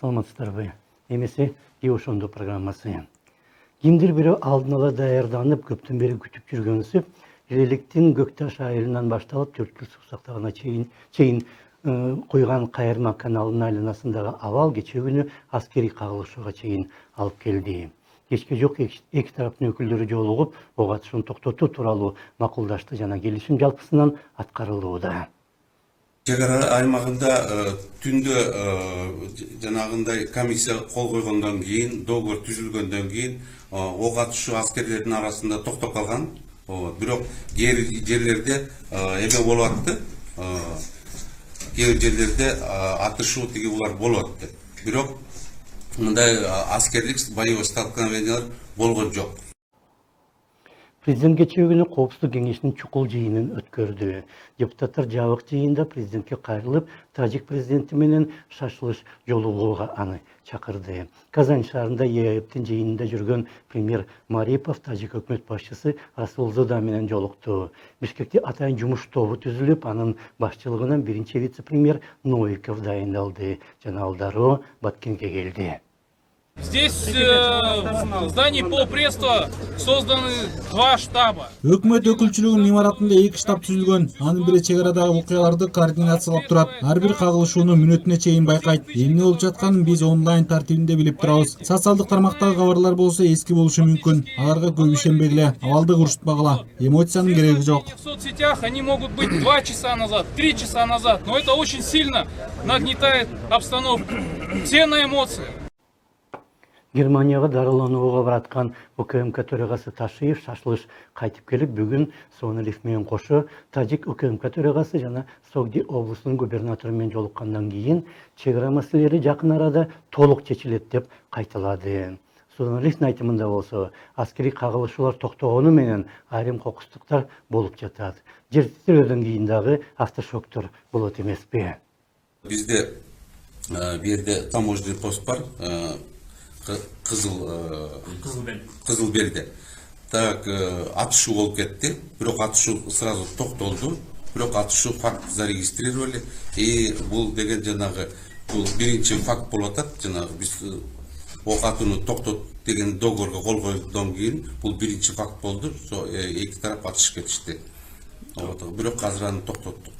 саламатсыздарбы? Эмесе ошондо программасы. Кимдир бири алдын ала даярданып, көптөн бери күтүп жүргөнсүп, элеликтин Көкташ айылынан башталып 4 жыл суксактагына чейин койган Кайырма каналынын айланасындагы абал кечээ күнү аскерий кагылышууга чейин алып келди. Кечке жок эки тараптын өкүлдөрү жолугуп, ок атышууну токтотуу тууралуу макулдашты жана келишим жалпысынан аткарылууда. Чегара аймагында түндө жанагындай комиссия кол койгондон кийин, договор түзүлгөндөн кийин ок атышуу аскерлердин арасында токтоп калган. Бирок кээ бир жерлерде эме болуп атты. Кээ бир жерлерде атышуу тиги булар болуп атты. Бирок мындай аскерлик боевой столкновениялар болгон жок. Президент кечээ күнү Коопсуздук кеңешинин чукул жыйынын өткөрдү. Депутаттар жабык жыйында президентке кайрылып, Тажик президенти менен шашылыш жолугууга аны чакырды. Казань шаарында ЕАЭБтин жыйынында жүргөн премьер Марипов Тажик өкмөт башчысы Расулзода менен жолукту. Бишкекте атайын жумуш тобу түзүлүп, анын башчылыгынан биринчи вице-премьер Новиков дайындалды. Жана ал дароо Баткенге келди. Здесь в здании полпредства созданы 2 штаба. Өкмөт өкүлчүлүгүнүн имаратында 2 штаб түзүлгөн. Анын бири чек арадагы окуяларды координациялап турат. Ар бир кагылышууну мүнөтүнө чейин байкайт. Эмне болуп жатканын биз онлайн тартибинде билип турабыз. Социалдык тармактагы кабарлар болсо эски болушу мүмкүн. Аларга көп ишенбегиле, абалды курчутпагыла. Эмоциянын кереги жок. В соцсетях они могут быть 2 часа назад, 3 часа назад, но это очень сильно нагнетает обстановку. Все на эмоции. Германияга дарыланууга бараткан УКМК төрагасы Ташиев шашылыш кайтып келип, бүгүн Сонелев менен кошо Тажик УКМК төрагасы жана Согди облусунун губернатору менен жолуккандан кийин чек ара маселелери жакын арада толук чечилет деп кайталады. Сонелевдин айтымында болсо, аскерий кагылышуулар токтогону менен айрым кокустуктар болуп жатат. Жер титирөөдөн кийин дагы автошоктор болот эмеспи? Бизде бу жерде таможенный пост бар. Кызыл белде. Так атышуу болуп кетти. Бирок атышуу сразу токтолду. Бирок атышуу факт зарегистрировали. И бул деген жанагы бул биринчи факт болуп атат. Жанагы биз ок атууну токтот деген договорго кол койгондон кийин бул биринчи факт болду. Эки тарап атышып кетишти. Бирок азыр аны токтоттук.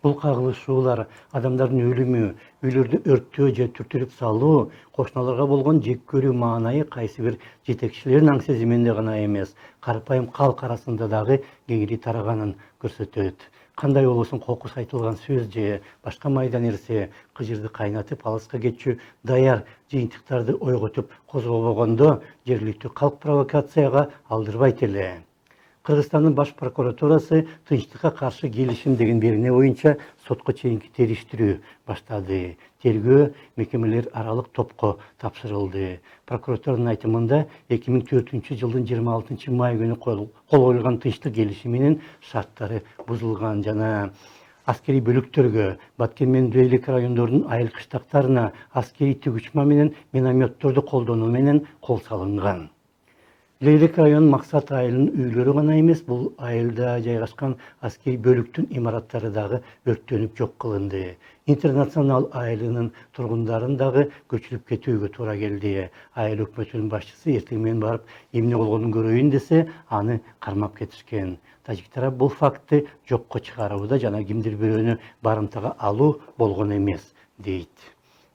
Бул кагылышуулар адамдардын өлүмү, үйлөрдү өрттөө же түртүрүп салуу, кошуналарга болгон жек көрүү маанайы кайсы бир жетекчилердин аң сезиминде гана эмес, карапайым калк арасында дагы кеңири тараганын көрсөтөт. Кандай болбосун кокус айтылган сөз же башка майда нерсе кыжырды кайнатып алыска кетчү даяр жыйынтыктарды ойготуп козгобогондо жергиликтүү калк провокацияга алдырбайт эле. Кыргызстандын баш прокуратурасы тынчтыкка каршы келишим деген берене боюнча сотко чейинки териштирүү баштады. Тергөө мекемелер аралык топко тапшырылды. Прокуратуранын айтымында 2004-жылдын 26 май күнү кол коюлган тынчтык келишиминин шарттары бузулган жана аскерий бөлүктөргө, Баткен менен Бейлик райондордун айыл кыштактарына аскерий төгүчмө менен минометторду колдонуу менен кол салынган. Лейлик район Максат айылынын үйлөрү гана эмес, бул айылда жайгашкан аскерий бөлүктүн имараттары дагы өрттөнүп жок кылынды. Интернационал айылынын тургундарын дагы көчүрүп кетүүгө туура келди. Айыл өкмөтүнүн башчысы эртең менен барып эмне болгонун көрөйүн десе, аны кармап кетишкен. Тажик тарап бул фактты жокко чыгарууда жана кимдир бирөөнү барымтага алуу болгон эмес, дейт.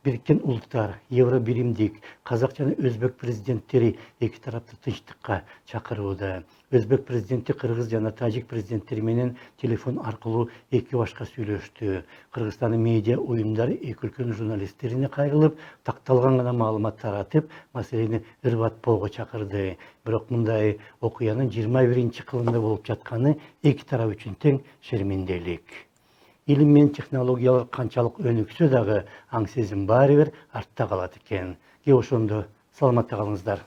Бириккен Улуттар, Евробиримдик, Казак жана Өзбек президенттери эки тарапты тынчтыкка чакырууда. Өзбек президенти Кыргыз жана Тажик президенттери менен телефон аркылуу эки башка сүйлөштү. Кыргызстандын медиа уюмдары эки өлкөнүн журналисттерине кайрылып, такталган гана маалымат таратып, маселени ырбатпоого чакырды. Бирок мындай окуянын 21-кылымда болуп жатканы эки тарап үчүн тең шерменделик. Илим менен технологиялар канчалык өнүксө дагы аң сезим баары бир артта калат экен. Ошондо саламатта калыңыздар.